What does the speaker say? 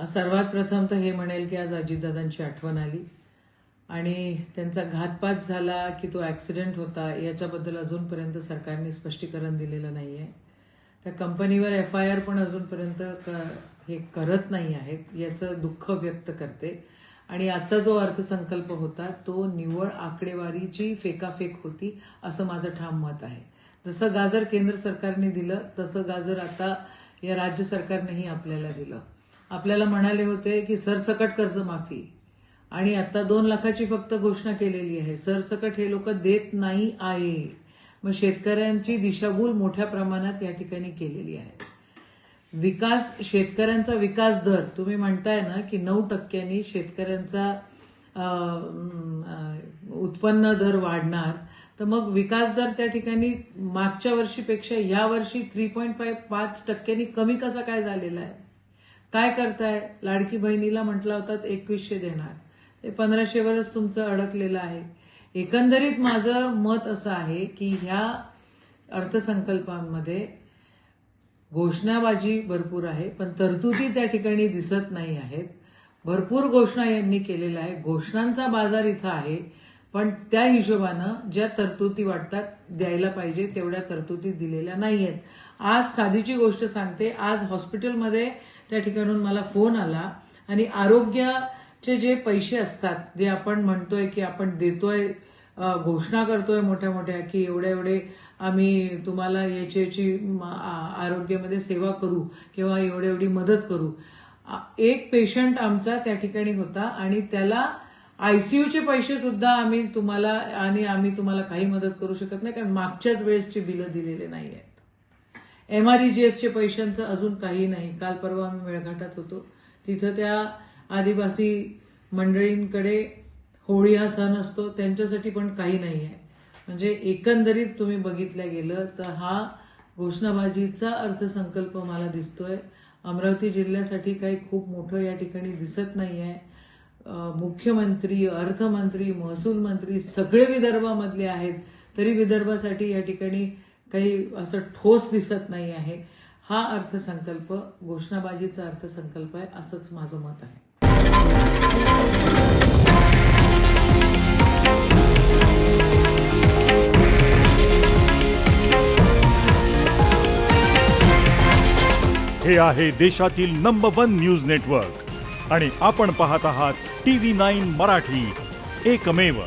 सर्वात प्रथम तर हे म्हणेल की आज अजितदादांची आठवण आली आणि त्यांचा घातपात झाला की तो ॲक्सिडेंट होता याच्याबद्दल अजूनपर्यंत सरकारने स्पष्टीकरण दिलेलं नाही आहे. त्या कंपनीवर FIR पण अजूनपर्यंत हे करत नाही आहेत याचं दुःख व्यक्त करते. आणि आजचा जो अर्थसंकल्प होता तो निव्वळ आकडेवारीची फेकाफेक होती असं माझं ठाम मत आहे. जसं गाजर केंद्र सरकारने दिलं तसं गाजर आता या राज्य सरकारनेही आपल्याला दिलं. आपल्याला म्हणाले होते की सरसकट कर्जमाफी आणि आता 2 लाखाची फक्त घोषणा केलेली आहे. सरसकट हे लोक देत नाही आहे. मग शेतकऱ्यांची दिशाभूल मोठ्या प्रमाणात या ठिकाणी केलेली आहे. शेतकऱ्यांचा विकास दर तुम्ही म्हणताय ना की 9% शेतकऱ्यांचा उत्पन्न दर वाढणार, तर मग विकास दर त्या ठिकाणी मागच्या वर्षीपेक्षा या वर्षी 3.5% कमी कसा काय झालेला आहे? काय करताय? लाडकी बहिणीला म्हटला होता 2100 देणार, ते 1500वरच तुमचं अडकलेलं आहे. एकंदरीत माझं मत असं आहे की ह्या अर्थसंकल्पांमध्ये घोषणाबाजी भरपूर आहे पण तरतुदी त्या ठिकाणी दिसत नाही आहेत. भरपूर घोषणा यांनी केलेल्या आहे, घोषणांचा बाजार इथं आहे, पण त्या हिशोबानं ज्या तरतुदी वाटतात द्यायला पाहिजे तेवढ्या तरतुदी दिलेल्या नाही आहेत. आज साधीची गोष्ट सांगते, आज हॉस्पिटलमध्ये त्या ठिकाणून मला फोन आला आणि आरोग्याचे जे पैसे असतात जे आपण म्हणतोय की आपण देतोय, घोषणा करतोय मोठ्या मोठ्या की एवढे आम्ही तुम्हाला याची आरोग्यामध्ये सेवा करू किंवा एवढी मदत करू. एक पेशंट आमचा त्या ठिकाणी होता आणि त्याला ICUचे पैसे सुद्धा आम्ही तुम्हाला काही मदत करू शकत नाही कारण मागच्याच वेळेसची बिलं दिलेले नाही आहेत. MREGSचे पैशांचं अजून काही नाही. काल परवा आम्ही मेळघाटात होतो, तिथं त्या आदिवासी मंडळींकडे होळी हा सण असतो, त्यांच्यासाठी पण काही नाही आहे. म्हणजे एकंदरीत तुम्ही बघितलं गेलं तर हा घोषणाबाजीचा अर्थसंकल्प मला दिसतोय. अमरावती जिल्ह्यासाठी काही खूप मोठं या ठिकाणी दिसत नाही आहे. मुख्यमंत्री, अर्थमंत्री, महसूल मंत्री सगळे विदर्भामधले आहेत, तरी विदर्भासाठी या ठिकाणी काही असं ठोस दिसत नाही आहे. हा अर्थसंकल्प घोषणाबाजीचा अर्थसंकल्प आहे असंच माझं मत आहे. हे आहे देशातील नंबर 1 न्यूज नेटवर्क आणि आपण पाहत आहात TV9 मराठी, एकमेव.